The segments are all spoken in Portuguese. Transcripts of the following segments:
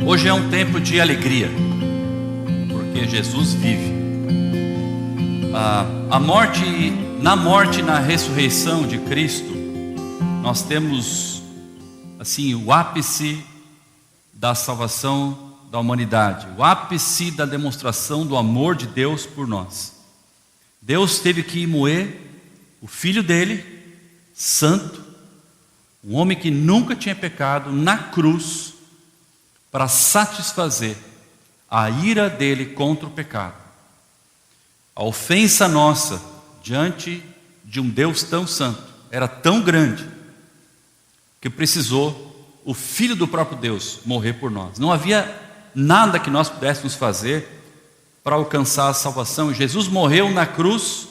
Hoje é um tempo de alegria, porque Jesus vive. Na morte e na ressurreição de Cristo, nós temos assim o ápice da salvação da humanidade, o ápice da demonstração do amor de Deus por nós. Deus teve que moer o Filho dele, santo, um homem que nunca tinha pecado, na cruz, para satisfazer a ira dele contra o pecado. A ofensa nossa diante de um Deus tão santo era tão grande que precisou o Filho do próprio Deus morrer por nós. Não havia nada que nós pudéssemos fazer para alcançar a salvação. Jesus morreu na cruz,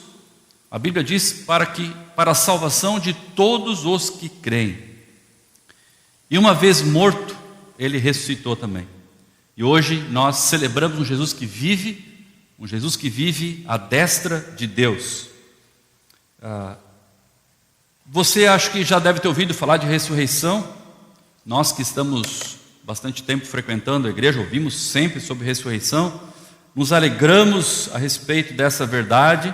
a Bíblia diz, para a salvação de todos os que creem. E uma vez morto, ele ressuscitou também. E hoje nós celebramos um Jesus que vive à destra de Deus. Você acho que já deve ter ouvido falar de ressurreição. Nós que estamos bastante tempo frequentando a igreja, ouvimos sempre sobre ressurreição, nos alegramos a respeito dessa verdade,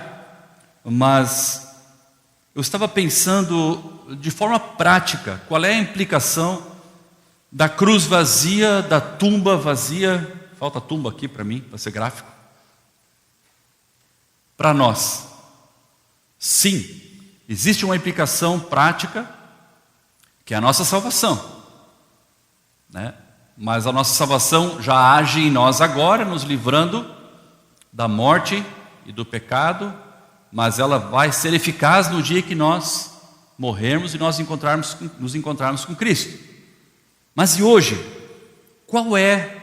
mas eu estava pensando de forma prática, qual é a implicação da cruz vazia, da tumba vazia, falta tumba aqui para mim, para ser gráfico, para nós. Sim, existe uma implicação prática, que é a nossa salvação, né? Mas a nossa salvação já age em nós agora, nos livrando da morte e do pecado, mas ela vai ser eficaz no dia que nós morrermos e nós nos encontrarmos com Cristo. Mas e hoje? Qual é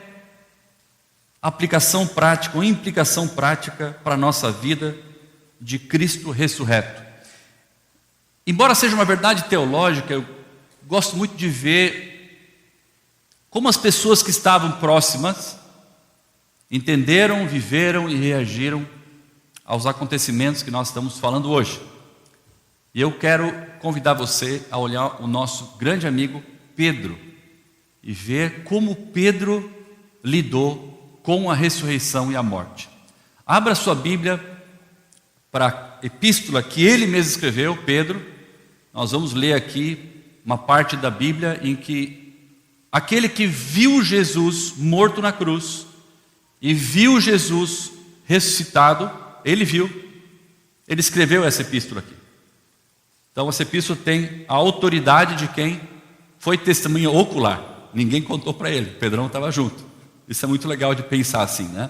a aplicação prática, ou implicação prática para a nossa vida de Cristo ressurreto? Embora seja uma verdade teológica, eu gosto muito de ver como as pessoas que estavam próximas entenderam, viveram e reagiram aos acontecimentos que nós estamos falando hoje. E eu quero convidar você a olhar o nosso grande amigo Pedro e ver como Pedro lidou com a ressurreição e a morte. Abra sua Bíblia para a epístola que ele mesmo escreveu, Pedro. Nós vamos ler aqui uma parte da Bíblia em que aquele que viu Jesus morto na cruz e viu Jesus ressuscitado, ele escreveu essa epístola aqui. Então essa epístola tem a autoridade de quem foi testemunha ocular. Ninguém contou para ele, Pedrão estava junto. Isso é muito legal de pensar assim, né?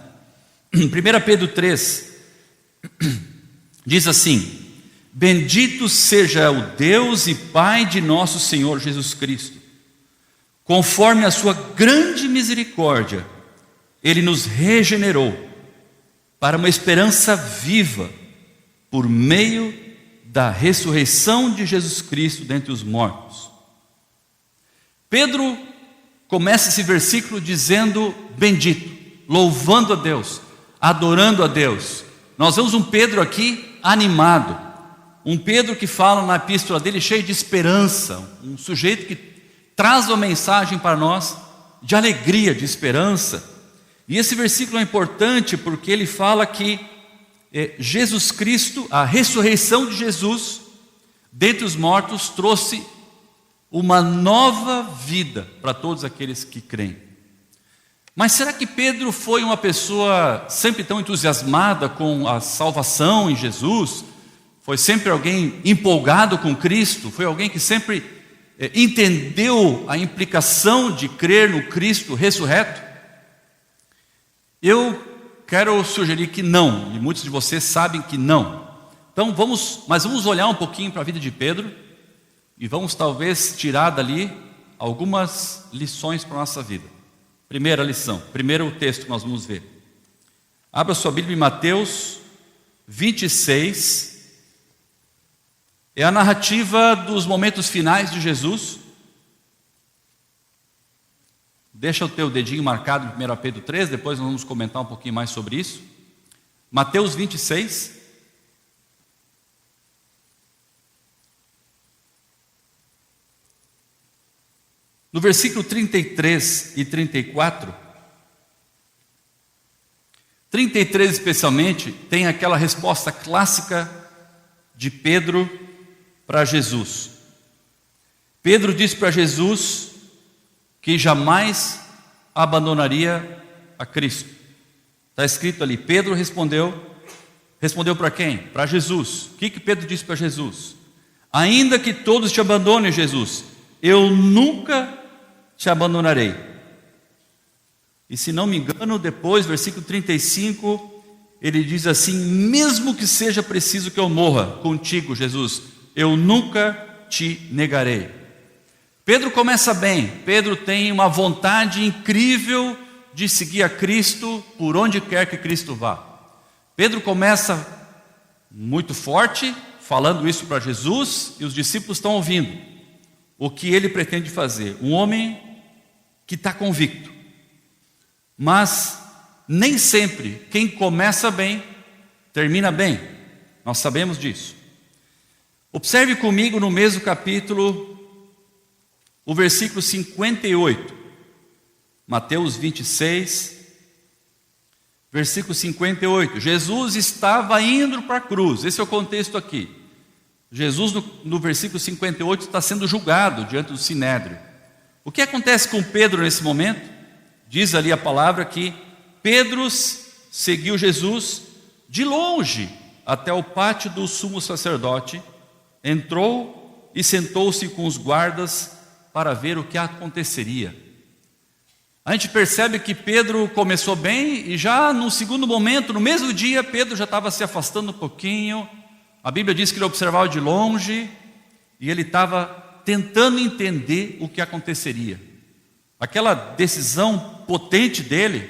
1 Pedro 3 diz assim: bendito seja o Deus e Pai de nosso Senhor Jesus Cristo. Conforme a sua grande misericórdia, Ele nos regenerou para uma esperança viva, por meio da ressurreição de Jesus Cristo dentre os mortos. Pedro começa esse versículo dizendo bendito, louvando a Deus, adorando a Deus. Nós vemos um Pedro aqui animado, um Pedro que fala na epístola dele cheio de esperança, um sujeito que traz uma mensagem para nós de alegria, de esperança. E esse versículo é importante porque ele fala que Jesus Cristo, a ressurreição de Jesus dentre os mortos, trouxe uma nova vida para todos aqueles que creem. Mas será que Pedro foi uma pessoa sempre tão entusiasmada com a salvação em Jesus? Foi sempre alguém empolgado com Cristo? Foi alguém que sempre entendeu a implicação de crer no Cristo ressurreto? Eu quero sugerir que não, e muitos de vocês sabem que não. Então vamos olhar um pouquinho para a vida de Pedro e vamos talvez tirar dali algumas lições para a nossa vida. Primeira lição, primeiro texto que nós vamos ver. Abra sua Bíblia em Mateus 26. É a narrativa dos momentos finais de Jesus. Deixa o teu dedinho marcado em 1 Pedro 3, depois nós vamos comentar um pouquinho mais sobre isso. Mateus 26. No versículo 33 e 34, 33 especialmente, tem aquela resposta clássica de Pedro para Jesus. Pedro disse para Jesus que jamais abandonaria a Cristo. Está escrito ali, Pedro respondeu para quem? Para Jesus. O que Pedro disse para Jesus? Ainda que todos te abandonem, Jesus, eu nunca te abandonarei. E se não me engano, depois, versículo 35, ele diz assim: mesmo que seja preciso que eu morra contigo, Jesus, eu nunca te negarei. Pedro começa bem. Pedro tem uma vontade incrível de seguir a Cristo por onde quer que Cristo vá. Pedro começa muito forte, falando isso para Jesus, e os discípulos estão ouvindo o que ele pretende fazer. Um homem que está convicto. Mas nem sempre quem começa bem, termina bem. Nós sabemos disso. Observe comigo no mesmo capítulo, o versículo 58. Mateus 26, versículo 58. Jesus estava indo para a cruz. Esse é o contexto aqui. Jesus, no versículo 58, está sendo julgado diante do Sinédrio. O que acontece com Pedro nesse momento? Diz ali a palavra que Pedro seguiu Jesus de longe até o pátio do sumo sacerdote, entrou e sentou-se com os guardas para ver o que aconteceria. A gente percebe que Pedro começou bem e já no segundo momento, no mesmo dia, Pedro já estava se afastando um pouquinho. A Bíblia diz que ele observava de longe e ele estava tentando entender o que aconteceria. Aquela decisão potente dele,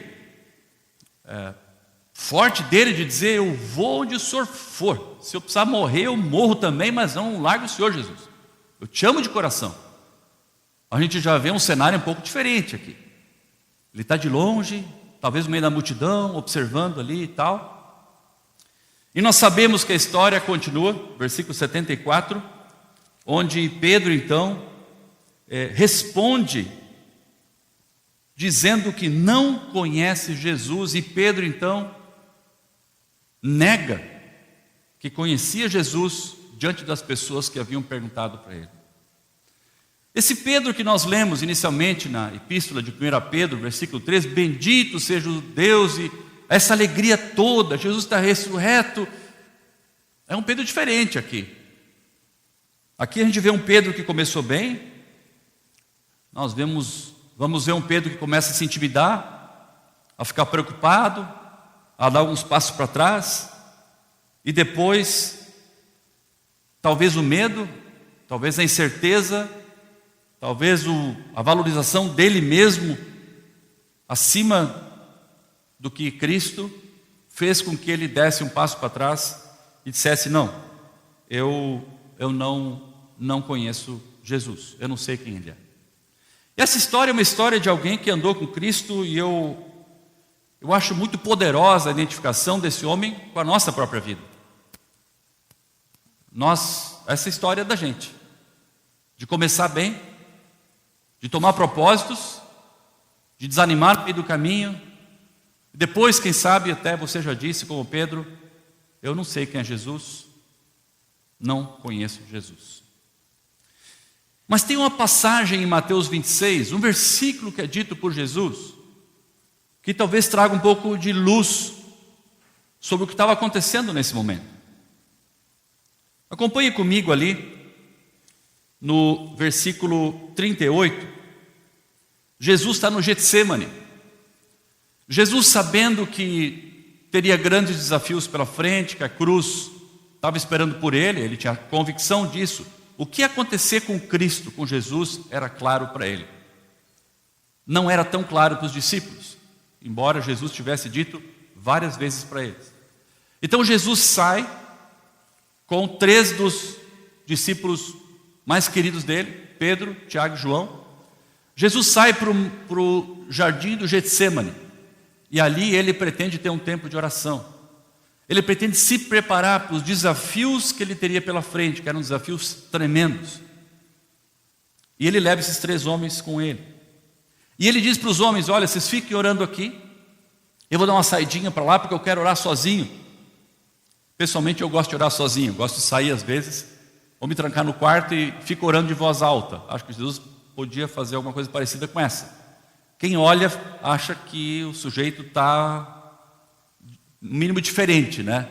forte dele de dizer: eu vou onde o Senhor for. Se eu precisar morrer, eu morro também, mas não largo o Senhor, Jesus. Eu te amo de coração. A gente já vê um cenário um pouco diferente aqui. Ele está de longe, talvez no meio da multidão, observando ali e tal. E nós sabemos que a história continua, versículo 74, onde Pedro então responde dizendo que não conhece Jesus, e Pedro então nega que conhecia Jesus diante das pessoas que haviam perguntado para ele. Esse Pedro que nós lemos inicialmente na epístola de 1 Pedro, versículo 3, bendito seja o Deus, e essa alegria toda, Jesus está ressurreto, é um Pedro diferente aqui. Aqui a gente vê um Pedro que começou bem, vamos ver um Pedro que começa a se intimidar, a ficar preocupado, a dar alguns passos para trás, e depois, talvez o medo, talvez a incerteza, talvez a valorização dele mesmo acima do que Cristo fez com que ele desse um passo para trás e dissesse: não, eu não conheço Jesus, eu não sei quem ele é. Essa história é uma história de alguém que andou com Cristo, e eu acho muito poderosa a identificação desse homem com a nossa própria vida. Essa história é da gente, de começar bem, de tomar propósitos, de desanimar no meio do caminho, depois, quem sabe, até você já disse, como Pedro: eu não sei quem é Jesus, não conheço Jesus. Mas tem uma passagem em Mateus 26, um versículo que é dito por Jesus, que talvez traga um pouco de luz sobre o que estava acontecendo nesse momento. Acompanhe comigo ali, no versículo 38, Jesus está no Getsêmani. Jesus, sabendo que teria grandes desafios pela frente, que a cruz estava esperando por ele tinha convicção disso. O que ia acontecer com Cristo, com Jesus, era claro para ele. Não era tão claro para os discípulos, embora Jesus tivesse dito várias vezes para eles. Então Jesus sai com 3 dos discípulos mais queridos dele, Pedro, Tiago e João. Jesus sai para o jardim do Getsêmani, e ali ele pretende ter um tempo de oração. Ele pretende se preparar para os desafios que ele teria pela frente, que eram desafios tremendos. E ele leva esses 3 homens com ele. E ele diz para os homens: olha, vocês fiquem orando aqui, eu vou dar uma saidinha para lá porque eu quero orar sozinho. Pessoalmente eu gosto de orar sozinho, gosto de sair às vezes, vou me trancar no quarto e fico orando de voz alta. Acho que Jesus podia fazer alguma coisa parecida com essa. Quem olha acha que o sujeito está no mínimo diferente, né?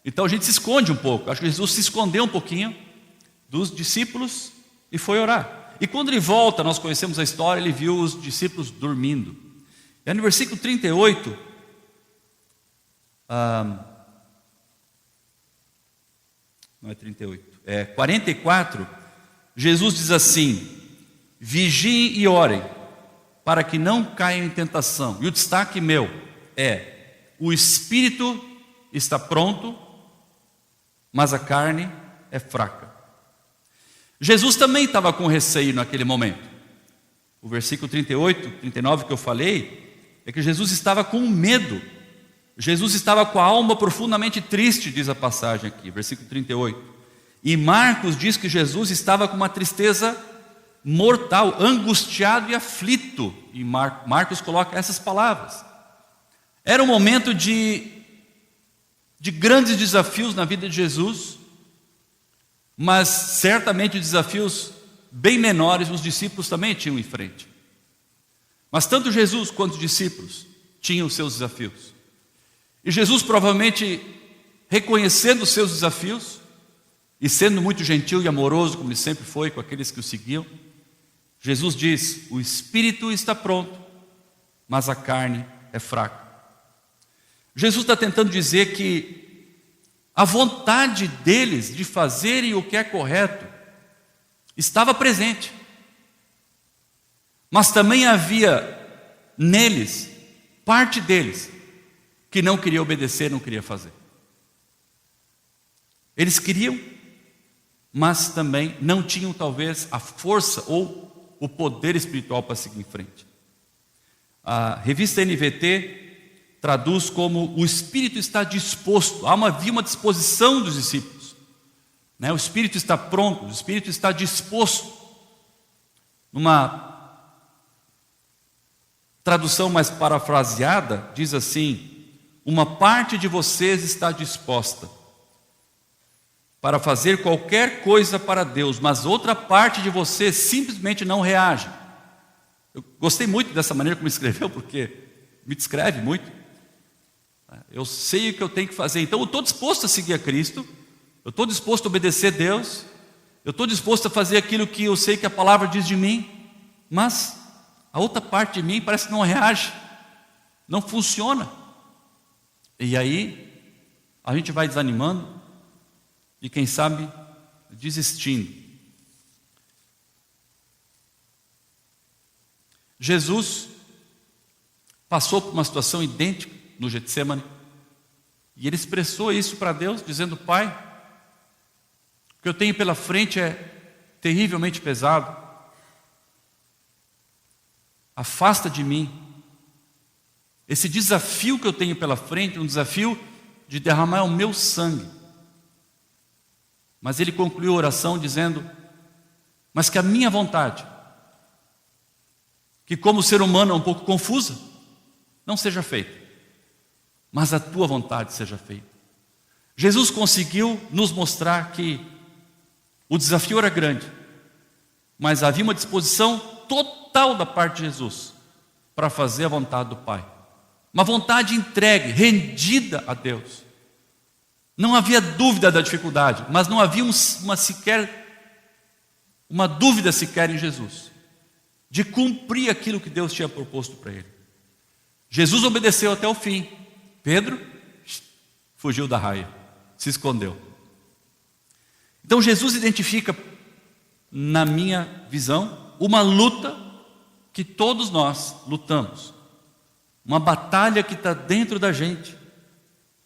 Então a gente se esconde um pouco. Acho que Jesus se escondeu um pouquinho dos discípulos e foi orar. E quando ele volta, nós conhecemos a história, ele viu os discípulos dormindo. E aí no versículo 38, não é 38, é 44, Jesus diz assim: vigiem e orem, para que não caiam em tentação. E o destaque meu é: o espírito está pronto, mas a carne é fraca. Jesus também estava com receio naquele momento. O versículo 38, 39 que eu falei, é que Jesus estava com medo. Jesus estava com a alma profundamente triste, diz a passagem aqui, versículo 38. E Marcos diz que Jesus estava com uma tristeza mortal, angustiado e aflito. E Marcos coloca essas palavras. Era um momento de grandes desafios na vida de Jesus, mas certamente desafios bem menores os discípulos também tinham em frente. Mas tanto Jesus quanto os discípulos tinham os seus desafios. E Jesus, provavelmente reconhecendo os seus desafios e sendo muito gentil e amoroso, como ele sempre foi com aqueles que o seguiam, Jesus diz: o espírito está pronto, mas a carne é fraca. Jesus está tentando dizer que a vontade deles de fazerem o que é correto estava presente, mas também havia neles, parte deles, que não queria obedecer, não queria fazer. Eles queriam, mas também não tinham talvez a força ou o poder espiritual para seguir em frente. A revista NVT traduz como: o espírito está disposto. Havia uma disposição dos discípulos, né? O espírito está pronto, o espírito está disposto. Numa tradução mais parafraseada, diz assim: uma parte de vocês está disposta para fazer qualquer coisa para Deus, mas outra parte de vocês simplesmente não reage. Eu gostei muito dessa maneira como escreveu, porque me descreve muito. Eu sei o que eu tenho que fazer, então eu estou disposto a seguir a Cristo, eu estou disposto a obedecer a Deus, eu estou disposto a fazer aquilo que eu sei que a palavra diz de mim, mas a outra parte de mim parece que não reage, não funciona. E aí a gente vai desanimando e quem sabe desistindo. Jesus passou por uma situação idêntica no Getsemane, e ele expressou isso para Deus, dizendo: Pai, o que eu tenho pela frente é terrivelmente pesado, afasta de mim esse desafio que eu tenho pela frente, um desafio de derramar o meu sangue. Mas ele concluiu a oração dizendo: mas que a minha vontade, que como ser humano é um pouco confusa, não seja feita, mas a tua vontade seja feita. Jesus conseguiu nos mostrar que o desafio era grande, mas havia uma disposição total da parte de Jesus para fazer a vontade do Pai. Uma vontade entregue, rendida a Deus. Não havia dúvida da dificuldade, mas não havia uma dúvida sequer em Jesus, de cumprir aquilo que Deus tinha proposto para ele. Jesus obedeceu até o fim. Pedro fugiu da raia, se escondeu. Então Jesus identifica, na minha visão, uma luta que todos nós lutamos. Uma batalha que está dentro da gente,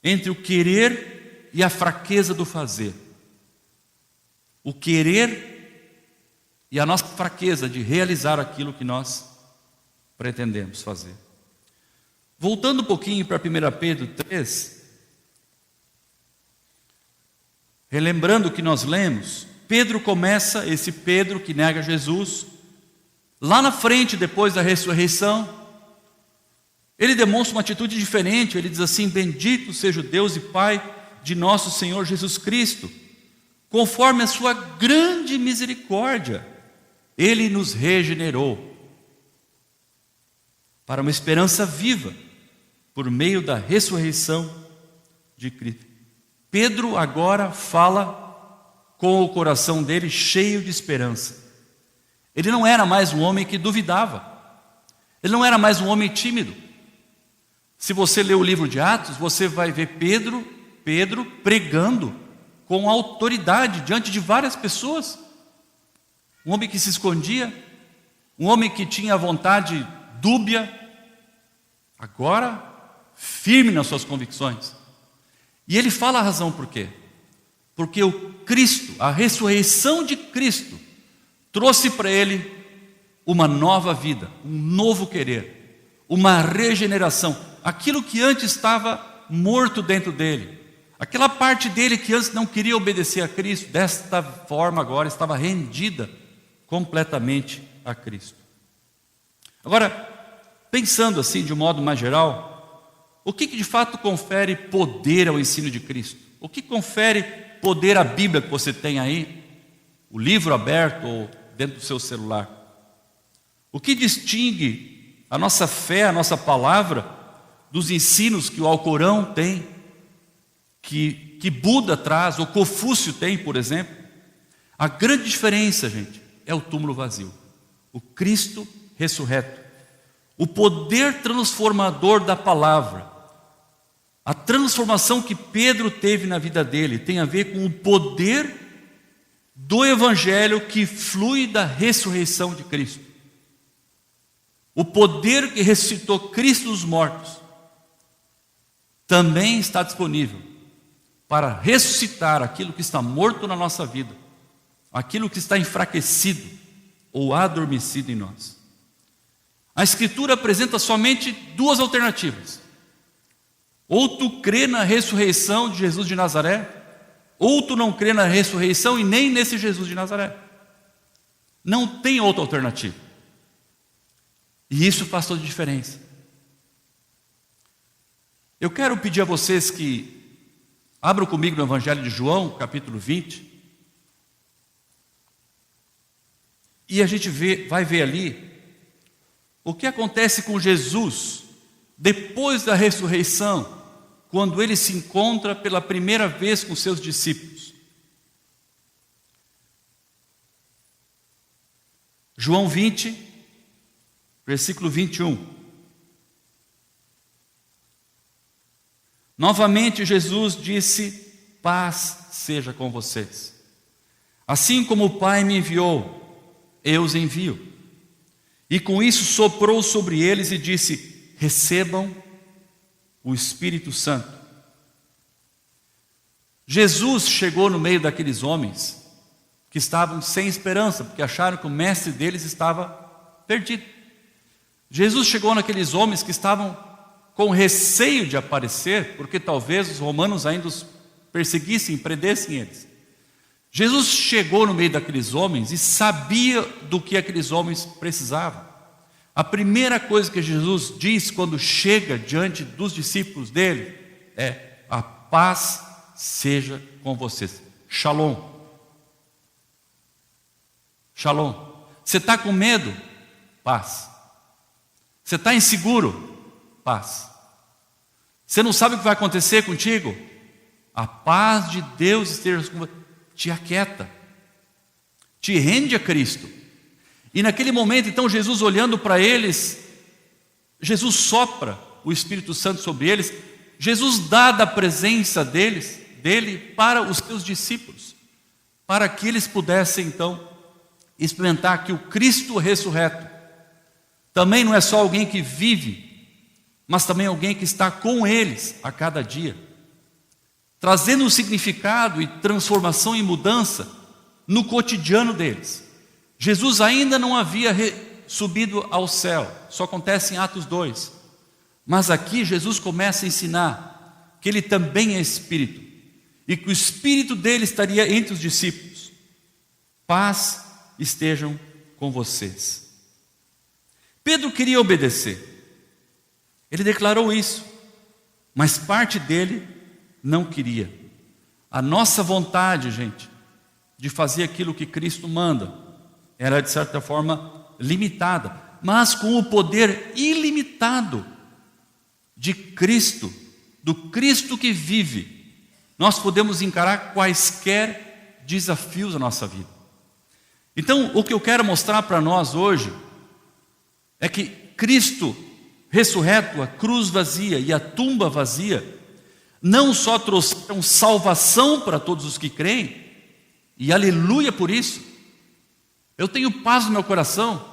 entre o querer e a fraqueza do fazer. O querer e a nossa fraqueza de realizar aquilo que nós pretendemos fazer. Voltando um pouquinho para 1 Pedro 3, relembrando o que nós lemos, Pedro começa, esse Pedro que nega Jesus, lá na frente, depois da ressurreição, ele demonstra uma atitude diferente. Ele diz assim: bendito seja o Deus e Pai de nosso Senhor Jesus Cristo, conforme a sua grande misericórdia, Ele nos regenerou para uma esperança viva, por meio da ressurreição de Cristo. Pedro agora fala com o coração dele cheio de esperança. Ele não era mais um homem que duvidava, ele não era mais um homem tímido. Se você ler o livro de Atos, você vai ver Pedro pregando com autoridade diante de várias pessoas. Um homem que se escondia, um homem que tinha vontade dúbia, agora firme nas suas convicções. E ele fala a razão por quê. Porque o Cristo, a ressurreição de Cristo, trouxe para ele uma nova vida, um novo querer, uma regeneração. Aquilo que antes estava morto dentro dele, aquela parte dele que antes não queria obedecer a Cristo, desta forma agora estava rendida completamente a Cristo. Agora, pensando assim de um modo mais geral, o que de fato confere poder ao ensino de Cristo? O que confere poder à Bíblia que você tem aí, o livro aberto ou dentro do seu celular? O que distingue a nossa fé, a nossa palavra, dos ensinos que o Alcorão tem, que Buda traz, ou Confúcio tem, por exemplo? A grande diferença, gente, é o túmulo vazio, o Cristo ressurreto, o poder transformador da palavra. A transformação que Pedro teve na vida dele tem a ver com o poder do Evangelho que flui da ressurreição de Cristo. O poder que ressuscitou Cristo dos mortos também está disponível para ressuscitar aquilo que está morto na nossa vida, aquilo que está enfraquecido ou adormecido em nós. A Escritura apresenta somente duas alternativas: ou tu crê na ressurreição de Jesus de Nazaré, ou tu não crê na ressurreição e nem nesse Jesus de Nazaré. Não tem outra alternativa. E isso faz toda a diferença. Eu quero pedir a vocês que abram comigo no Evangelho de João, capítulo 20. E a gente vai ver ali o que acontece com Jesus depois da ressurreição, quando ele se encontra pela primeira vez com seus discípulos. João 20, versículo 21. Novamente Jesus disse: paz seja com vocês. Assim como o Pai me enviou, eu os envio. E com isso soprou sobre eles e disse: recebam o Espírito Santo. Jesus chegou no meio daqueles homens que estavam sem esperança, porque acharam que o mestre deles estava perdido. Jesus chegou naqueles homens que estavam com receio de aparecer, porque talvez os romanos ainda os perseguissem, prendessem eles. Jesus chegou no meio daqueles homens e sabia do que aqueles homens precisavam. A primeira coisa que Jesus diz quando chega diante dos discípulos dele é: a paz seja com vocês. Shalom. Shalom. Você está com medo? Paz. Você está inseguro? Paz. Você não sabe o que vai acontecer contigo? A paz de Deus esteja com você. Te aquieta, te rende a Cristo. E naquele momento, então, Jesus olhando para eles, Jesus sopra o Espírito Santo sobre eles. Jesus dá da presença dele para os seus discípulos, para que eles pudessem então experimentar que o Cristo ressurreto também não é só alguém que vive, mas também alguém que está com eles a cada dia, trazendo um significado e transformação e mudança no cotidiano deles. Jesus ainda não havia subido ao céu, só acontece em Atos 2. Mas aqui Jesus começa a ensinar que ele também é Espírito, e que o Espírito dele estaria entre os discípulos. paz estejam com vocês. Pedro queria obedecer. Ele declarou isso, mas parte dele não queria. A nossa vontade, gente, de fazer aquilo que Cristo manda, era de certa forma limitada, mas com o poder ilimitado de Cristo, do Cristo que vive, nós podemos encarar quaisquer desafios da nossa vida. Então, o que eu quero mostrar para nós hoje é que Cristo ressurreto, a cruz vazia e a tumba vazia, não só trouxeram salvação para todos os que creem, e aleluia por isso. Eu tenho paz no meu coração,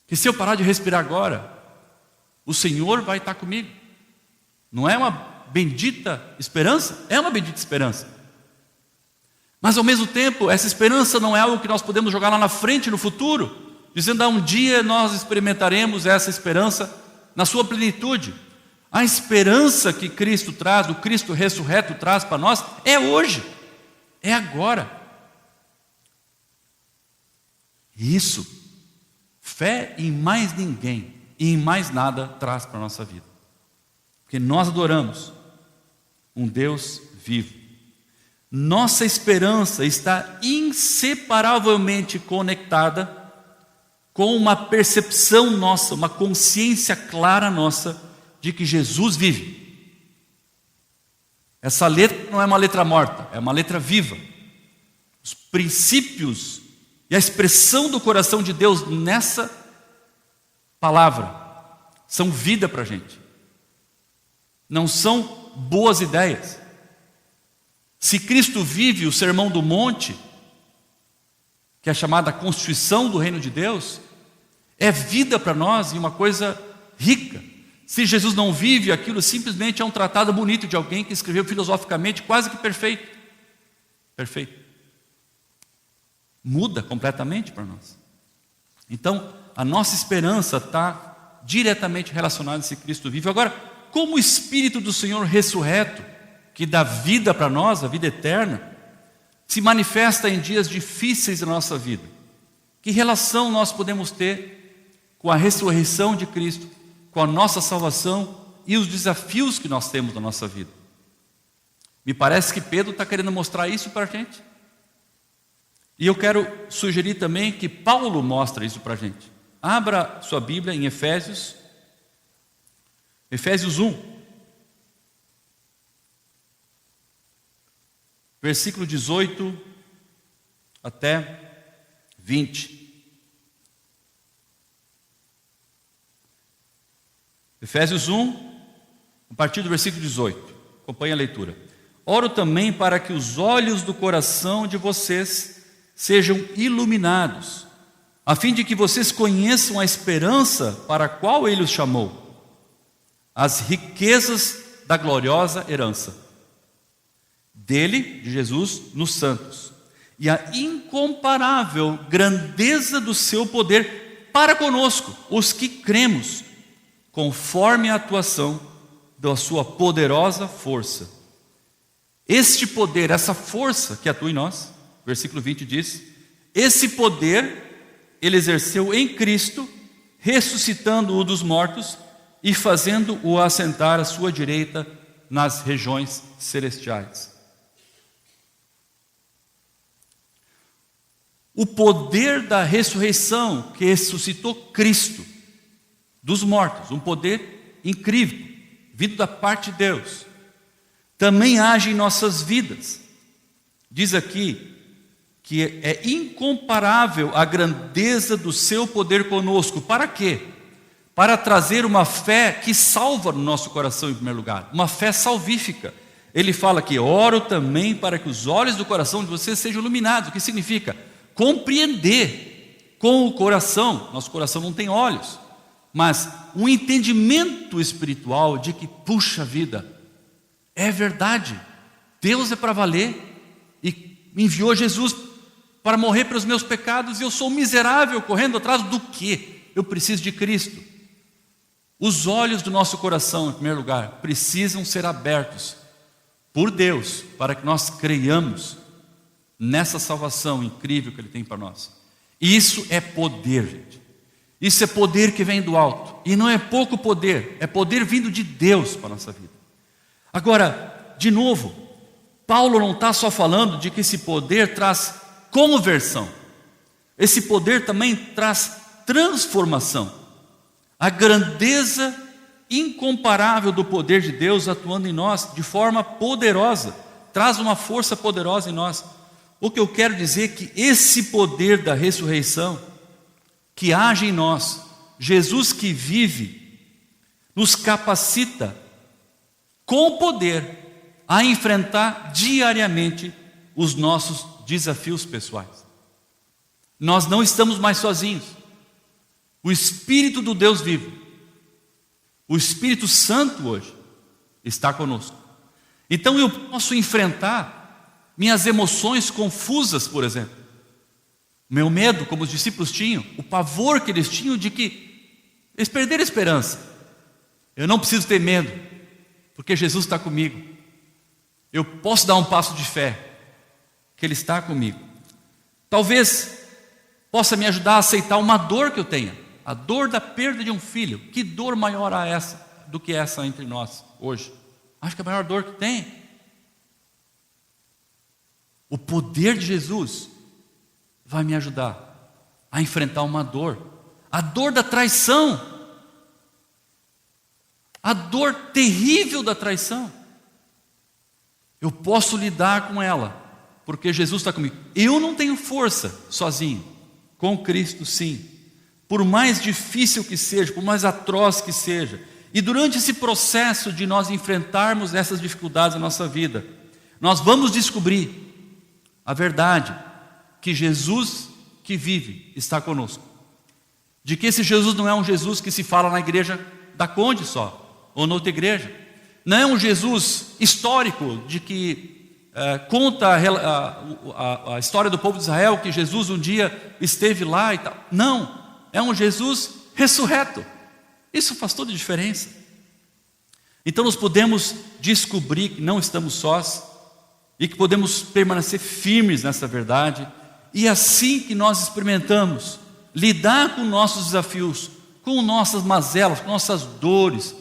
que se eu parar de respirar agora, o Senhor vai estar comigo. Não é uma bendita esperança? É uma bendita esperança. Mas ao mesmo tempo, essa esperança não é algo que nós podemos jogar lá na frente, no futuro, dizendo, um dia nós experimentaremos essa esperança na sua plenitude. A esperança que Cristo traz, o Cristo ressurreto traz para nós, é hoje, é agora. E isso, fé em mais ninguém e em mais nada traz para a nossa vida. Porque nós adoramos um Deus vivo. Nossa esperança está inseparavelmente conectada com uma percepção nossa, uma consciência clara nossa de que Jesus vive. Essa letra não é uma letra morta, é uma letra viva. Os princípios e a expressão do coração de Deus nessa palavra são vida para a gente. Não são boas ideias. Se Cristo vive, o Sermão do Monte, que é chamada Constituição do Reino de Deus, é vida para nós e uma coisa rica. Se Jesus não vive, aquilo simplesmente é um tratado bonito de alguém que escreveu filosoficamente quase que perfeito. Perfeito. Muda completamente para nós. Então, a nossa esperança está diretamente relacionada a esse Cristo vive. Agora, como o Espírito do Senhor ressurreto, que dá vida para nós, a vida eterna, se manifesta em dias difíceis da nossa vida, que relação nós podemos ter com a ressurreição de Cristo, com a nossa salvação e os desafios que nós temos na nossa vida? Me parece que Pedro está querendo mostrar isso para a gente. E eu quero sugerir também que Paulo mostra isso para a gente. Abra sua Bíblia em Efésios 1. Versículo 18 até 20. Efésios 1, a partir do versículo 18. Acompanhe a leitura. Oro também para que os olhos do coração de vocês sejam iluminados, a fim de que vocês conheçam a esperança para a qual Ele os chamou, as riquezas da gloriosa herança dele, de Jesus, nos santos, e a incomparável grandeza do seu poder para conosco, os que cremos, conforme a atuação da sua poderosa força. Este poder, essa força que atua em nós, versículo 20 diz, esse poder Ele exerceu em Cristo, ressuscitando-o dos mortos e fazendo-o assentar à sua direita nas regiões celestiais. O poder da ressurreição que ressuscitou Cristo dos mortos, um poder incrível, vindo da parte de Deus, também age em nossas vidas. Diz aqui que é incomparável a grandeza do seu poder conosco. Para quê? Para trazer uma fé que salva no nosso coração em primeiro lugar, uma fé salvífica. Ele fala que oro também para que os olhos do coração de vocês sejam iluminados. O que significa? Compreender com o coração. Nosso coração não tem olhos, mas um entendimento espiritual de que, puxa vida, é verdade, Deus é para valer e enviou Jesus para morrer pelos meus pecados e eu sou miserável correndo atrás do quê? Eu preciso de Cristo. Os olhos do nosso coração, em primeiro lugar, precisam ser abertos por Deus para que nós creiamos nessa salvação incrível que Ele tem para nós. E isso é poder, gente. Isso é poder que vem do alto. E não é pouco poder, é poder vindo de Deus para a nossa vida. Agora, de novo, Paulo não está só falando de que esse poder traz conversão. Esse poder também traz transformação. A grandeza incomparável do poder de Deus atuando em nós de forma poderosa, traz uma força poderosa em nós. O que eu quero dizer é que esse poder da ressurreição, que age em nós, Jesus que vive, nos capacita com o poder a enfrentar diariamente os nossos desafios pessoais. Nós não estamos mais sozinhos. O Espírito do Deus vivo, o Espírito Santo hoje, está conosco. Então eu posso enfrentar minhas emoções confusas, por exemplo. Meu medo, como os discípulos tinham, o pavor que eles tinham de que eles perderam a esperança. Eu não preciso ter medo, porque Jesus está comigo. Eu posso dar um passo de fé, que Ele está comigo. Talvez possa me ajudar a aceitar uma dor que eu tenha, a dor da perda de um filho. Que dor maior há essa do que essa entre nós hoje? Acho que é a maior dor que tem. O poder de Jesus vai me ajudar a enfrentar uma dor, a dor da traição, a dor terrível da traição. Eu posso lidar com ela, porque Jesus está comigo. Eu não tenho força sozinho, com Cristo sim. Por mais difícil que seja, por mais atroz que seja, e durante esse processo de nós enfrentarmos essas dificuldades na nossa vida, nós vamos descobrir a verdade, que Jesus que vive está conosco. De que esse Jesus não é um Jesus que se fala na igreja da Conde só, ou noutra igreja. Não é um Jesus histórico, de que conta a história do povo de Israel, que Jesus um dia esteve lá e tal. Não, é um Jesus ressurreto. Isso faz toda a diferença. Então nós podemos descobrir que não estamos sós, e que podemos permanecer firmes nessa verdade. E assim que nós experimentamos lidar com nossos desafios, com nossas mazelas, com nossas dores,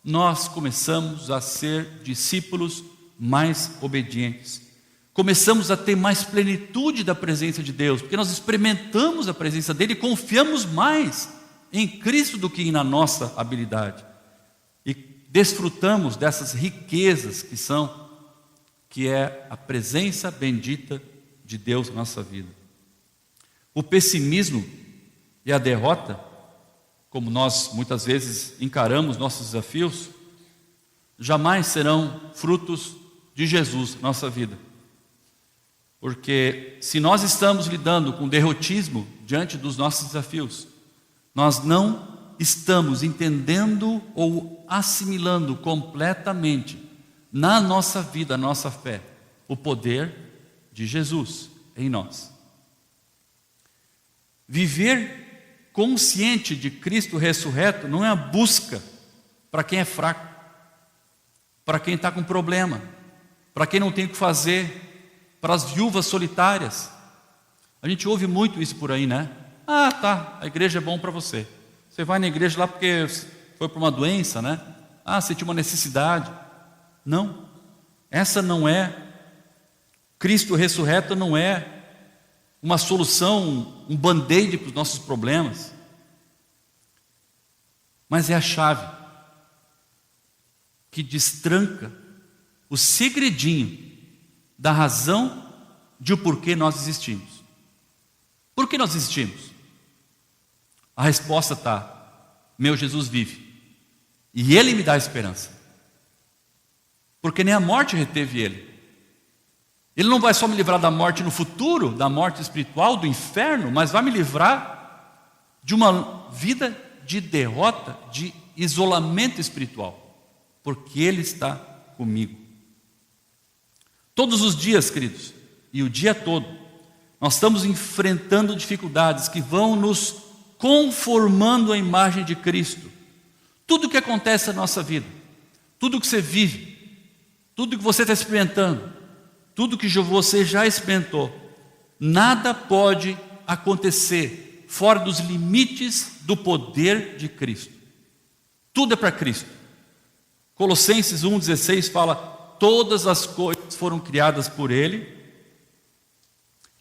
nós começamos a ser discípulos mais obedientes. Começamos a ter mais plenitude da presença de Deus, porque nós experimentamos a presença dEle e confiamos mais em Cristo do que na nossa habilidade. E desfrutamos dessas riquezas que é a presença bendita de Deus na nossa vida. O pessimismo e a derrota, como nós muitas vezes encaramos nossos desafios, jamais serão frutos de Jesus na nossa vida. Porque se nós estamos lidando com derrotismo diante dos nossos desafios, nós não estamos entendendo ou assimilando completamente na nossa vida, a nossa fé, o poder de Jesus em nós. Viver consciente de Cristo ressurreto não é a busca para quem é fraco, para quem está com problema, para quem não tem o que fazer, para as viúvas solitárias. A gente ouve muito isso por aí, né? Ah, tá, a igreja é bom para você. Você vai na igreja lá porque foi por uma doença, né? Ah, você tinha uma necessidade. Não, essa não é, Cristo ressurreto não é uma solução, um band-aid para os nossos problemas, mas é a chave que destranca o segredinho da razão de o porquê nós existimos. Por que nós existimos? A resposta está: meu Jesus vive, e Ele me dá esperança. Porque nem a morte reteve Ele. Ele não vai só me livrar da morte no futuro, da morte espiritual, do inferno, mas vai me livrar de uma vida de derrota, de isolamento espiritual, porque Ele está comigo. Todos os dias, queridos, e o dia todo, nós estamos enfrentando dificuldades que vão nos conformando à imagem de Cristo. Tudo que acontece na nossa vida, tudo que você vive, tudo que você está experimentando, tudo que você já experimentou. Nada pode acontecer fora dos limites do poder de Cristo. Tudo é para Cristo. Colossenses 1,16 fala: todas as coisas foram criadas por Ele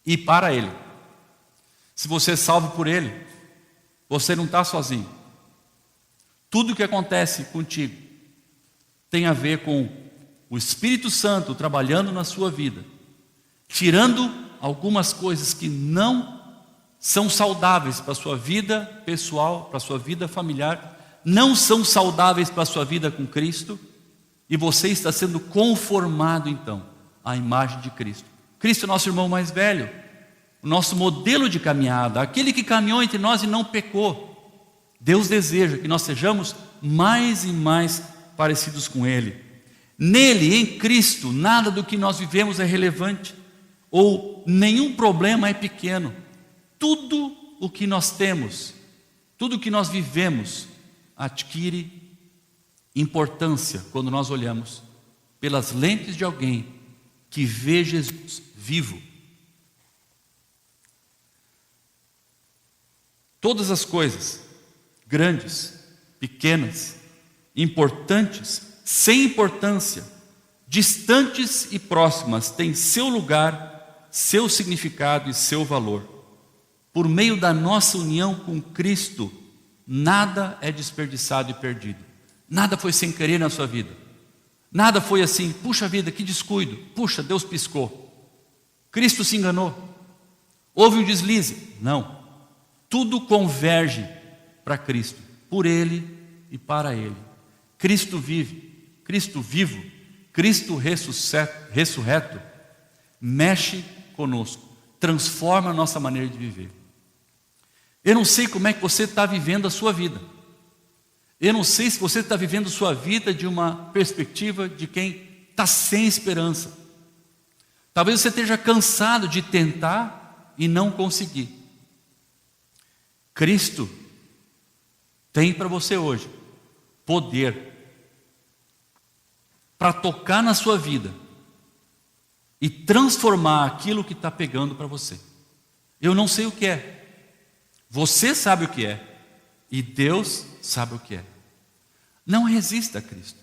e para Ele. Se você é salvo por Ele, você não está sozinho. Tudo que acontece contigo tem a ver com o Espírito Santo trabalhando na sua vida, tirando algumas coisas que não são saudáveis para a sua vida pessoal, para a sua vida familiar, não são saudáveis para a sua vida com Cristo, e você está sendo conformado então à imagem de Cristo. Cristo é nosso irmão mais velho, o nosso modelo de caminhada, aquele que caminhou entre nós e não pecou. Deus deseja que nós sejamos mais e mais parecidos com Ele. Nele, em Cristo, nada do que nós vivemos é relevante, ou nenhum problema é pequeno. Tudo o que nós temos, tudo o que nós vivemos, adquire importância quando nós olhamos pelas lentes de alguém que vê Jesus vivo. Todas as coisas, grandes, pequenas, importantes, sem importância, distantes e próximas, têm seu lugar, seu significado e seu valor. Por meio da nossa união com Cristo, nada é desperdiçado e perdido. Nada foi sem querer na sua vida. Nada foi assim: puxa vida, que descuido, puxa, Deus piscou, Cristo se enganou, houve um deslize. Não, tudo converge para Cristo, por Ele e para Ele. Cristo vive, Cristo vivo, Cristo ressurreto, mexe conosco, transforma a nossa maneira de viver. Eu não sei como é que você está vivendo a sua vida. Eu não sei se você está vivendo sua vida de uma perspectiva de quem está sem esperança. Talvez você esteja cansado de tentar e não conseguir. Cristo tem para você hoje poder para tocar na sua vida e transformar aquilo que está pegando para você. Eu não sei o que é, você sabe o que é, e Deus sabe o que é. Não resista a Cristo,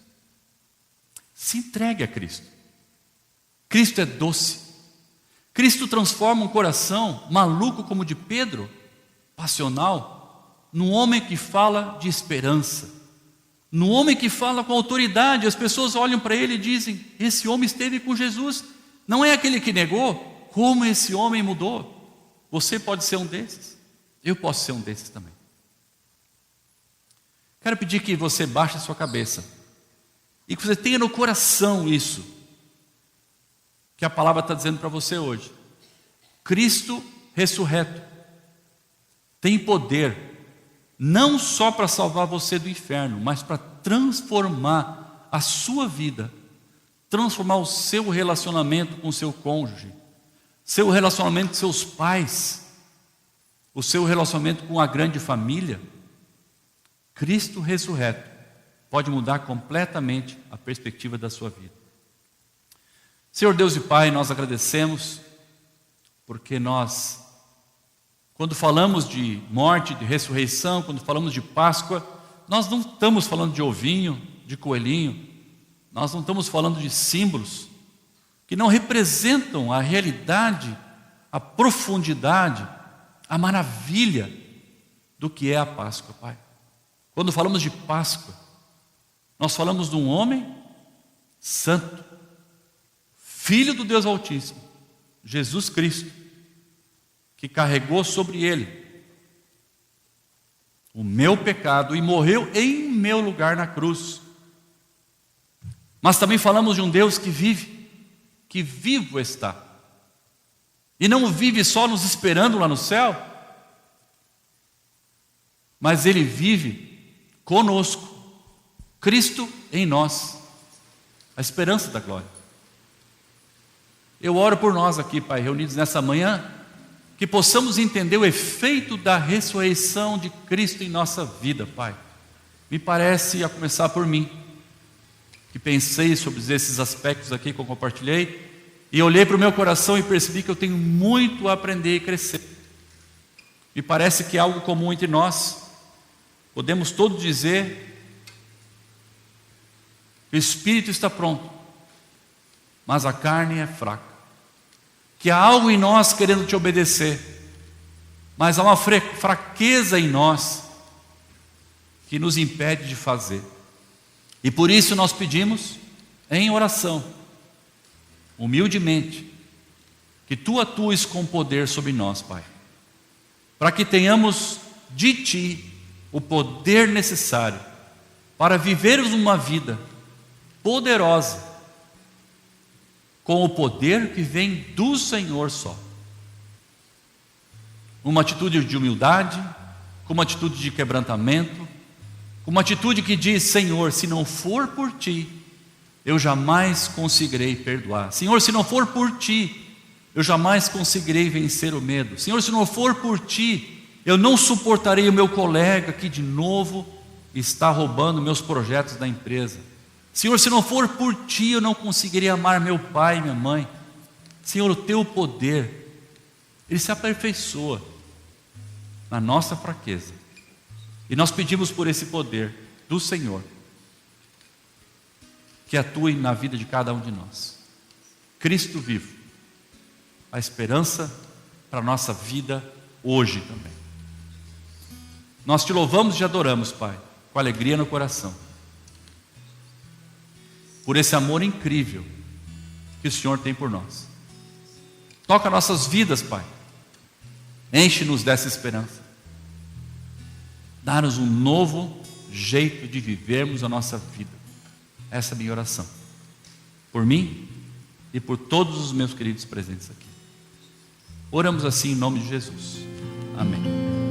se entregue a Cristo. Cristo é doce. Cristo transforma um coração maluco como o de Pedro, passional, num homem que fala de esperança, num homem que fala com autoridade. As pessoas olham para ele e dizem: esse homem esteve com Jesus, não é aquele que negou? Como esse homem mudou? Você pode ser um desses, eu posso ser um desses também. Quero pedir que você baixe a sua cabeça e que você tenha no coração isso que a palavra está dizendo para você hoje. Cristo ressurreto tem poder não só para salvar você do inferno, mas para transformar a sua vida, transformar o seu relacionamento com o seu cônjuge, seu relacionamento com seus pais, o seu relacionamento com a grande família. Cristo ressurreto pode mudar completamente a perspectiva da sua vida. Senhor Deus e Pai, nós agradecemos porque nós, quando falamos de morte, de ressurreição, quando falamos de Páscoa, nós não estamos falando de ovinho, de coelhinho, nós não estamos falando de símbolos que não representam a realidade, a profundidade, a maravilha do que é a Páscoa, Pai. Quando falamos de Páscoa, nós falamos de um homem santo, Filho do Deus Altíssimo, Jesus Cristo, que carregou sobre ele o meu pecado e morreu em meu lugar na cruz. Mas também falamos de um Deus que vive, que vivo está, e não vive só nos esperando lá no céu, mas Ele vive conosco, Cristo em nós, a esperança da glória. Eu oro por nós aqui, Pai, reunidos nessa manhã, que possamos entender o efeito da ressurreição de Cristo em nossa vida, Pai. Me parece, a começar por mim, que pensei sobre esses aspectos aqui que eu compartilhei, E olhei para o meu coração e percebi que eu tenho muito a aprender e crescer. Me parece que é algo comum entre nós. Podemos todos dizer que o espírito está pronto, mas a carne é fraca. Que há algo em nós querendo te obedecer, mas há uma fraqueza em nós que nos impede de fazer. E por isso nós pedimos em oração, humildemente, que Tu atues com poder sobre nós, Pai, para que tenhamos de Ti o poder necessário para vivermos uma vida poderosa, com o poder que vem do Senhor só. Uma atitude de humildade, com uma atitude de quebrantamento, com uma atitude que diz: Senhor, se não for por Ti, eu jamais conseguirei perdoar. Senhor, se não for por Ti, eu jamais conseguirei vencer o medo. Senhor, se não for por Ti, eu não suportarei o meu colega que de novo está roubando meus projetos da empresa. Senhor, se não for por Ti, eu não conseguiria amar meu pai e minha mãe. Senhor, o Teu poder, Ele se aperfeiçoa na nossa fraqueza. E nós pedimos por esse poder do Senhor, que atue na vida de cada um de nós. Cristo vivo, a esperança para a nossa vida hoje também. Nós Te louvamos e Te adoramos, Pai, com alegria no coração, por esse amor incrível que o Senhor tem por nós. Toca nossas vidas, Pai. Enche-nos dessa esperança. Dá-nos um novo jeito de vivermos a nossa vida. Essa é a minha oração. Por mim e por todos os meus queridos presentes aqui. Oramos assim em nome de Jesus. Amém.